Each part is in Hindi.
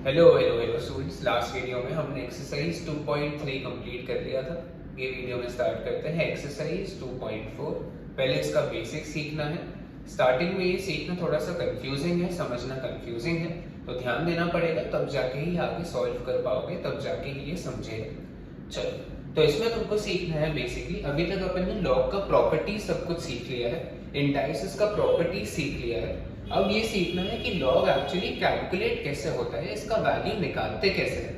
Hello hello hello students, last video में हमने एक्सरसाइज 2.3 कंप्लीट कर लिया था। ये वीडियो में स्टार्ट करते हैं एक्सरसाइज 2.4। पहले इसका बेसिक सीखना है। स्टार्टिंग में ये सीखना थोड़ा सा कंफ्यूजिंग है, समझना कंफ्यूजिंग है, तो ध्यान देना पड़ेगा, तब जाके ही आगे सॉल्व कर पाओगे, तब जाके ही ये समझेगा। चलो, तो इसमें तुमको सीखना है बेसिकली, अभी तक अपन ने लॉग का प्रॉपर्टी सब कुछ सीख लिया है, इंडाइसिस का प्रॉपर्टी सीख लिया है। अब ये सीखना है कि लॉग एक्चुअली कैलकुलेट कैसे होता है, इसका वैल्यू निकालते कैसे हैं।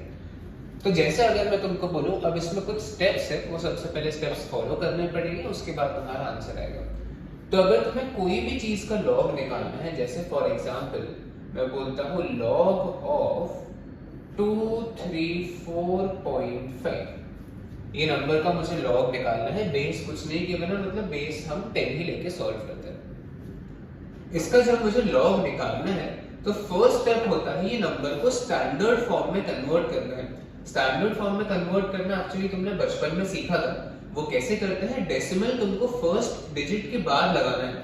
तो जैसे अगर मैं तुमको बोलूं, अब इसमें कुछ स्टेप्स है, वो सबसे पहले स्टेप्स फॉलो करने पड़ेंगे, उसके बाद तुम्हारा आंसर आएगा। तो अगर तुम्हें कोई भी चीज का लॉग निकालना है, जैसे फॉर एग्जांपल मैं बोलता हूँ लॉग ऑफ 234.5, ये नंबर का मुझे लॉग निकालना है। बेस कुछ नहीं गिवन है, मतलब बेस हम 10 ही लेके सॉल्व करते हैं। इसका जब मुझे लॉग निकालना है तो फर्स्ट स्टेप होता है ये नंबर को स्टैंडर्ड फॉर्म में कन्वर्ट करना है। स्टैंडर्ड फॉर्म में कन्वर्ट करना एक्चुअली तुमने बचपन में सीखा था। वो कैसे करते हैं, डेसिमल तुमको फर्स्ट डिजिट के बाद लगाना है।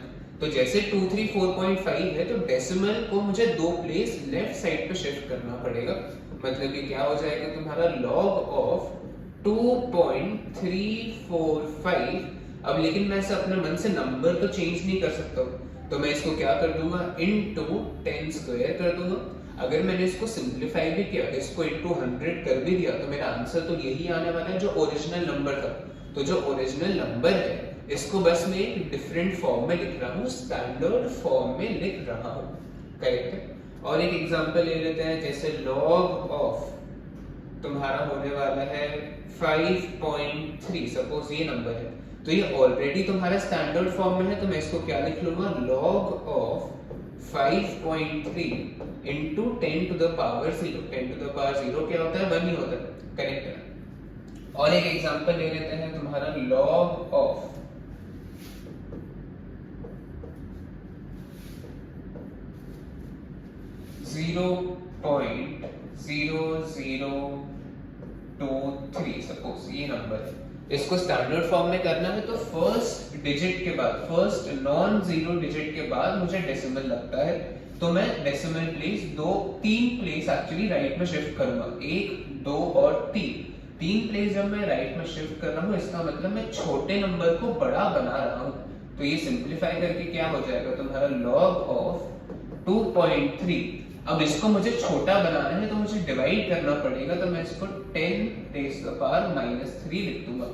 तो जैसे 234.5 है तो डेसिमल को मुझे 2 प्लेस लेफ्ट साइड पे शिफ्ट करना पड़ेगा। मतलब ये क्या हो जाएगा, तुम्हारा लॉग ऑफ 2.345। अब लेकिन मैं ऐसे अपने मन से नंबर तो चेंज नहीं कर सकता हूँ, तो मैं इसको क्या कर दूंगा, इनटू 10 स्क्वायर कर दूंगा। अगर मैंने इसको सिंप्लीफाई भी किया, इसको इनटू 100 कर भी दिया, तो मेरा आंसर तो यही आने वाला है जो ओरिजिनल नंबर था। तो जो ओरिजिनल नंबर है इसको बस मैं एक डिफरेंट फॉर्म में लिख रहा हूँ, स्टैंडर्ड फॉर्म में लिख रहा हूँ। करेक्ट है। और एक एग्जांपल ले लेते हैं, जैसे लॉग ऑफ तुम्हारा होने वाला है 5.3, सपोज ये नंबर है, तो ये ऑलरेडी तुम्हारा स्टैंडर्ड फॉर्म में है, तो मैं इसको क्या लिख लूंगा, log of 5.3 into 10 to the power 0। 10 to the power 0 क्या होता है, 1 ही होता है। करेक्ट है। और एक एग्जांपल ले लेते हैं, तुम्हारा लॉग ऑफ 0.0023, सपोज ये नंबर है। इसको स्टैंडर्ड फॉर्म में करना है तो फर्स्ट डिजिट के बाद, फर्स्ट नॉन जीरो डिजिट के बाद मुझे डेसिमल लगता है, तो मैं decimal place 3 place actually right में शिफ्ट करूंगा। 1, 2 और 3 प्लेस जब मैं राइट में शिफ्ट कर रहा हूँ, इसका मतलब मैं छोटे नंबर को बड़ा बना रहा हूँ। तो ये सिंप्लीफाई करके क्या हो जाएगा, तुम्हारा लॉग ऑफ 2.3। अब इसको मुझे छोटा बनाना है तो मुझे डिवाइड करना पड़ेगा, तो मैं इसको 10 रेज़ टू द पावर -3 लिख दूंगा।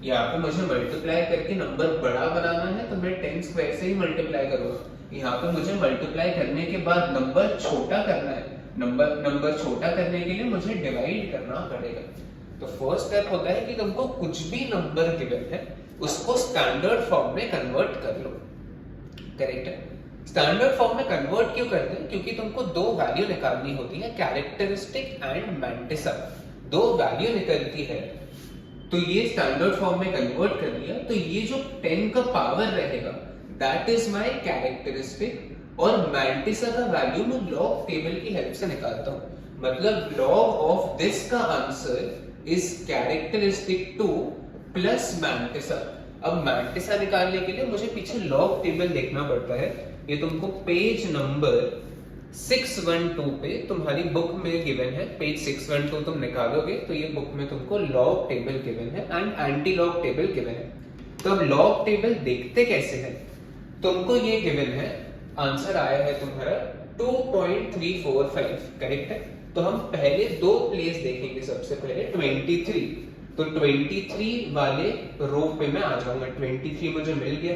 यहाँ पे मुझे मल्टीप्लाई करके नंबर बड़ा बनाना है, तो मैं 10 स्क्वायर से ही मल्टीप्लाई करूंगा। यहाँ पे मुझे मल्टीप्लाई करने के बाद नंबर छोटा करना है, नंबर छोटा करने के लिए मुझे डिवाइड करना पड़ेगा। तो फर्स्ट स्टेप होता है कि तुमको कुछ भी नंबर गिवन है उसको स्टैंडर्ड फॉर्म में कन्वर्ट कर लो। करेक्ट है। स्टैंडर्ड फॉर्म में कन्वर्ट क्यों करते हैं, क्योंकि तुमको 2 वैल्यू निकालनी होती है, कैरेक्टरिस्टिक एंड मैंटिसा। 2 वैल्यू निकलती है, तो ये स्टैंडर्ड फॉर्म में कन्वर्ट कर लिया, तो ये जो 10 का पावर रहेगा दैट इज माय कैरेक्टरिस्टिक, और मैंटिसा का वैल्यू मैं लॉग टेबल की हेल्प से निकालता हूँ। मतलब लॉग ऑफ दिस का answer is characteristic 2 plus mantissa. अब मैंटिसा निकालने के लिए मुझे पीछे लॉग टेबल देखना पड़ता है। ये तुमको पेज नंबर 612 पे तुम्हारी बुक में गिवन है। पेज 612 तुम निकालोगे तो ये बुक में तुमको लॉग टेबल गिवन है and anti log table given है। तो अब लॉग टेबल देखते कैसे है, तुमको ये गिवन है, आंसर आया है तुम्हारा 2.345। करेक्ट है। तो हम पहले 2 प्लेस देखेंगे। सबसे पहले 23, तो 23 वाले रो पे मैं आ जाऊंगा। 23 मुझे मिल गया।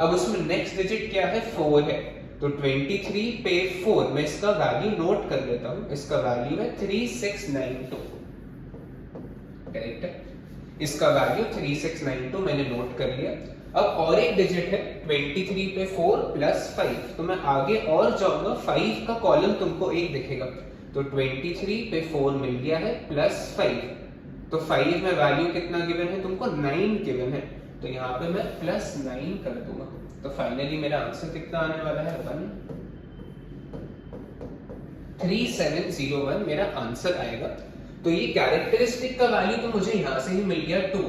अब उसमें नेक्स्ट डिजिट क्या है, 4 है, तो 23 पे 4, मैं इसका वैल्यू नोट कर लेता हूं। इसका वैल्यू है 3692। करेक्ट है। इसका वैल्यू 3692 मैंने नोट कर लिया। अब और एक डिजिट है 23 पे 4 प्लस 5, तो मैं आगे और जाऊंगा, 5 का कॉलम तुमको एक दिखेगा, तो 23 पे 4 मिल गया है प्लस 5, तो 5 में वैल्यू कितना गिवन है तुमको, 9 गिवन है, तो यहाँ पे मैं प्लस 9 कर दूंगा। तो फाइनली मेरा आंसर कितना आने वाला है, 13701 मेरा आंसर आएगा। तो ये कैरेक्टरिस्टिक का वैल्यू तो मुझे यहाँ से ही मिल गया 2,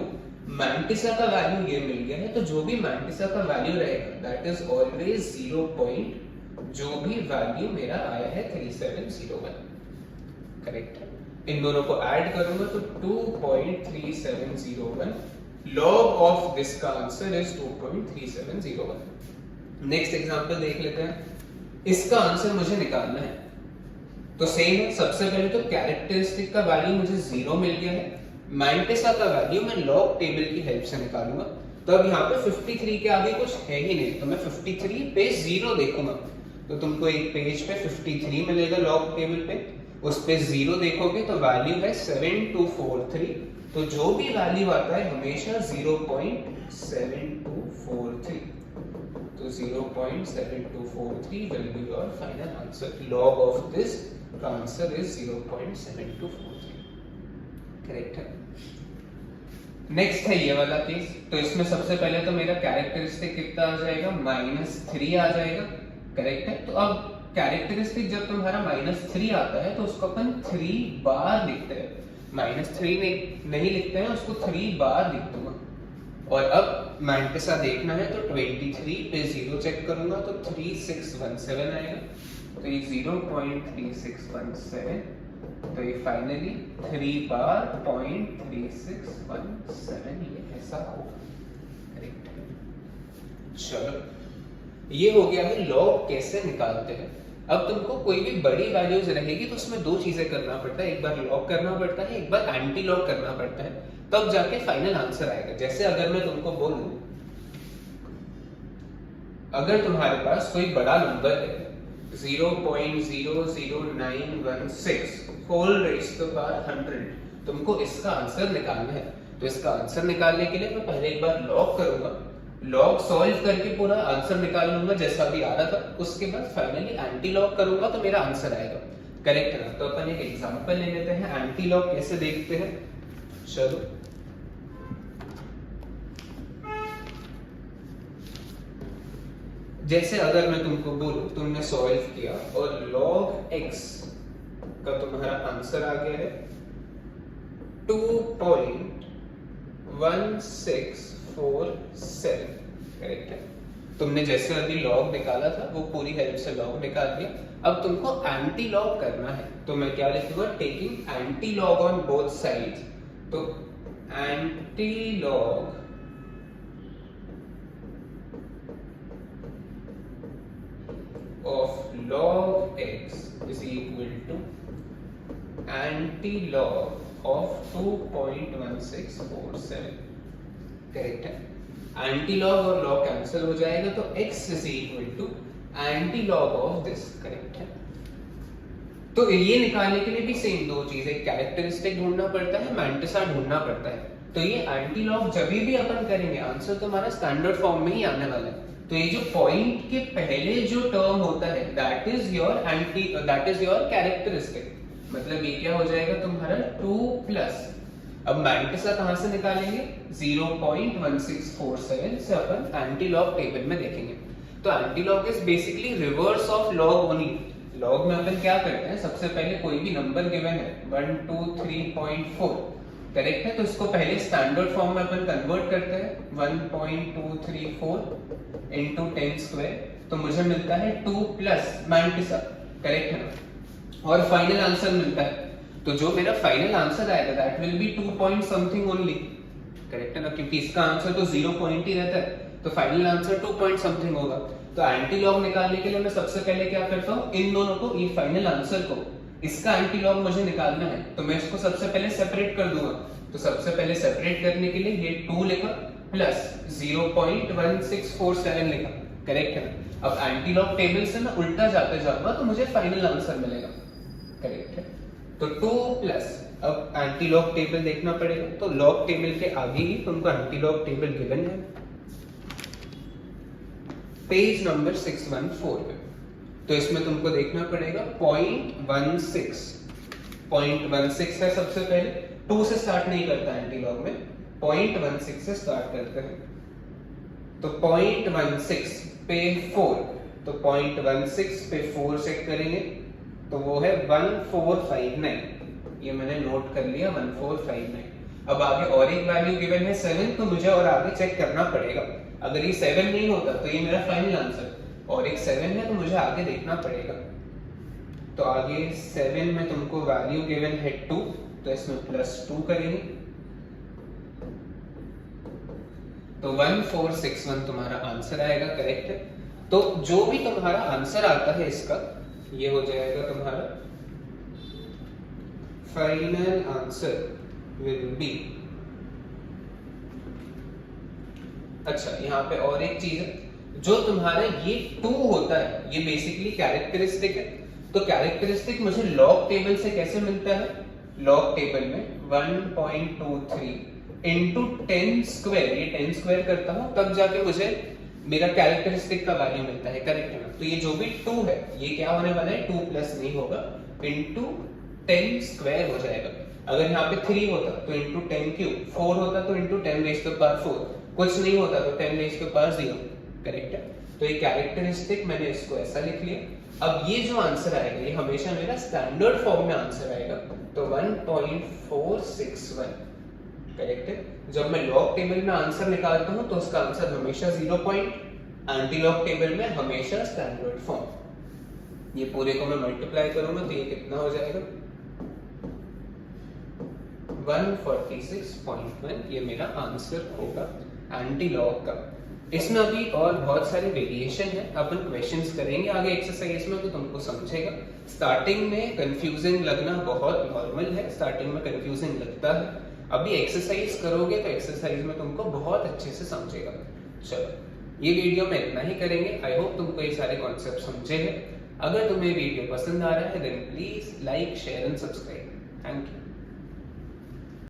मैंटिसा का वैल्यू ये मिल गया है, तो जो भी मैंटिसा का वैल्यू रहेगा दैट इज ऑलवेज 0 पॉइंट, जो भी वैल्यू मेरा आया है 3701। करेक्ट है। इन दोनों को ऐड करूंगा तो 2.3701, log ऑफ दिस का आंसर इज 2.3701। नेक्स्ट एग्जांपल देख लेते हैं। इसका आंसर मुझे निकालना है तो सेम है, सबसे पहले तो कैरेक्टरिस्टिक का वैल्यू मुझे 0 मिल गया है, मैंटिसा का वैल्यू मैं लॉग टेबल की हेल्प से निकालूंगा। तो अब यहाँ पे 53 के आगे कुछ है ही नहीं, तो मैं 53 पे 0 देखूंगा तो तुमको एक पेज पे 53 मिलेगा लॉग टेबल पे, उस पे 0 देखोगे तो वैल्यू है 7243, तो जो भी वैल्यू आता है हमेशा 0.7243, तो 0.7243 will be your final answer. Log of this answer is 0.7243. Correct है। नेक्स्ट है ये वाला केस, तो इसमें सबसे पहले तो मेरा कैरेक्टरिस्टिक कितना आ जाएगा, -3 आ जाएगा। करेक्ट है। तो अब कैरेक्टरिस्टिक जब तुम्हारा -3 आता है तो उसको अपन 3 बार लिखते हैं, -3 नहीं लिखते हैं, उसको 3 बार लिख दूंगा। और अब मैंटिसा देखना है तो 23 पे 0 चेक करूंगा तो 3617 आएगा, तो ये 0.3617, तो ये फाइनली 3 बार 0.3617 ये ऐसा होगा। करेक्ट है। चलो ये हो गया है लॉग कैसे निकालते हैं। अब तुमको कोई भी बड़ी वैल्यूज रहेगी तो उसमें दो चीजें करना पड़ता है, एक बार लॉग करना पड़ता है, एक बार एंटी लॉग करना पड़ता है, तब जाके फाइनल आंसर आएगा। जैसे अगर मैं तुमको बोलूं, अगर तुम्हारे पास कोई बड़ा नंबर है 0.00916 होल रेज़ टू पावर 100, तुमको इसका आंसर निकालना है। तो इसका आंसर निकालने के लिए मैं पहले एक बार लॉग करूंगा, लॉग सॉल्व करके पूरा आंसर निकाल लूंगा जैसा भी आ रहा था, उसके बाद फाइनली एंटी लॉग करूंगा तो मेरा आंसर आएगा। करेक्ट है ना। तो अपन एक एग्जांपल ले लेते हैं, एंटी लॉग कैसे देखते हैं। चलो जैसे अगर मैं तुमको बोलूं तुमने सॉल्व किया और log x का तुम्हारा आंसर आ गया है 2.1647। करेक्ट है। तुमने जैसे अभी log निकाला था वो पूरी हेल्प से log निकाल दिया। अब तुमको एंटी लॉग करना है तो मैं क्या लिखूंगा, taking anti log on both sides. तो anti log of log x is equal to anti-log of 2.1647। Correct है। एंटी-लॉग और लॉग कैंसिल हो जाएगा तो x is equal to anti-log of this। Correct है। तो ये निकालने के लिए भी सेम दो चीजें, कैरेक्टरिस्टिक ढूंढना पड़ता है, मैंटिसा ढूंढना पड़ता है। तो ये एंटी-लॉग जब भी अपन करेंगे आंसर तो हमारा स्टैंडर्ड फॉर्म में ही आने वाला है। तो ये जो पॉइंट के पहले जो टर्म होता है दैट इज योर कैरेक्टरिस्टिक, मतलब ये क्या हो जाएगा तुम्हारा 2 प्लस, अब मैंटिसा कहां से निकालेंगे 0.1647 से अपन एंटी लॉग टेबल में देखेंगे। तो anti log is basically reverse of log only. Log में अपन क्या करते हैं, सबसे पहले कोई भी नंबर गिवन है 123.4, करेक्ट है, तो इसको पहले स्टैंडर्ड फॉर्म में अपन कन्वर्ट करते हैं 1.234 into 10 स्क्वायर, तो मुझे मिलता है 2 प्लस मैंटिसा। करेक्ट है ना। और फाइनल आंसर मिलता है, तो जो मेरा फाइनल आंसर आएगा that will be 2 point something only. Correct है ना, क्योंकि इसका आंसर तो 0 पॉइंट ही रहता है, तो फाइनल आंसर 2 पॉइंट समथिंग होगा। तो एंटी लॉग निकालने के लिए मैं सबसे पहले क्या करता हूँ, इन दोनों को, ये फाइनल आंसर को, इसका एंटी लॉग मुझे निकालना है तो मैं इसको सबसे पहले सेपरेट कर दूंगा। तो सबसे पहले सेपरेट करने के लिए ये 2 लिखा प्लस 0.1647 लिखा। करेक्ट है। अब एंटी लॉग टेबल से मैं उल्टा जाते जाऊंगा तो मुझे फाइनल आंसर मिलेगा। करेक्ट है। तो 2 प्लस, अब एंटी लॉग टेबल देखना पड़ेगा, तो लॉग टेबल के आगे ही तुमको एंटी लॉग टेबल गिवन है पेज नंबर 614 पे। तो इसमें तुमको देखना पड़ेगा 0.16 है सबसे पहले, 2 से स्टार्ट नहीं करता एंटी लॉग में, 0.16 से स्टार्ट करते हैं। तो 0.16 पे 4, तो 0.16 पे 4 चेक करेंगे तो वो है 1459, ये मैंने नोट कर लिया 1459। अब आगे और एक वैल्यू गिवन है 7, तो मुझे और आगे चेक करना पड़ेगा। अगर ये 7 नहीं होता तो ये मेरा फाइनल आंसर, और एक 7 है तो मुझे आगे देखना पड़ेगा। तो आगे 7 में तुमको वैल्यू गिवन है 2, तो इसमें +2 करेंगे, तो 1461 तुम्हारा आंसर आएगा, करेक्ट है। तो जो भी तुम्हारा आंसर आता है इसका, ये हो जाएगा तुम्हारा फाइनल आंसर विल बी। अच्छा, यहाँ पे और एक चीज है, जो तुम्हारा ये 2 होता है ये बेसिकली कैरेक्टरिस्टिक है। तो कैरेक्टरिस्टिक मुझे लॉग टेबल से कैसे मिलता है? लॉग टेबल में 1.23 इंटू 10 स्क्वायर, ये 10 स्क्वायर करता हूँ तब जाके मुझे मेरा कैरेक्टरिस्टिक का वैल्यू मिलता है, करेक्ट है ना। तो ये जो भी 2 है ये क्या होने वाला है, 2 प्लस नहीं होगा, इंटू 10 स्क्वायर हो जाएगा। अगर यहाँ पे 3 होता तो इंटू 10 क्यूब, 4 होता तो into 10 raise to the power 4, कुछ नहीं होता तो 10 raise to the power 0, correct है। तो ये कैरेक्टरिस्टिक मैंने इसको ऐसा लिख लिया। अब ये जो आंसर आएगा ये हमेशा मेरा स्टैंडर्ड फॉर्म में आंसर आएगा, तो 1.461, करेक्ट है। जब मैं लॉग टेबल में आंसर निकालता हूं तो उसका आंसर हमेशा 0 पॉइंट, एंटी लॉग टेबल में हमेशा स्टैंडर्ड फॉर्म। ये पूरे को मैं मल्टीप्लाई करूंगा तो ये कितना हो जाएगा, 146.1, ये मेरा आंसर होगा एंटी लॉग का। इसमें अभी और बहुत सारे वेरिएशन है, अपन क्वेश्चंस करेंगे आगे एक्सरसाइज में तो तुमको समझेगा। स्टार्टिंग में कंफ्यूजिंग लगना बहुत नॉर्मल है, स्टार्टिंग में कंफ्यूजिंग लगता है, अभी एक्सरसाइज करोगे तो एक्सरसाइज में तुमको बहुत अच्छे से समझेगा। चलो, ये वीडियो में इतना ही करेंगे। आई होप तुमको ये सारे कॉन्सेप्ट समझे हैं। अगर तुम्हें वीडियो पसंद आ रहा है then please like, share and subscribe. Thank you.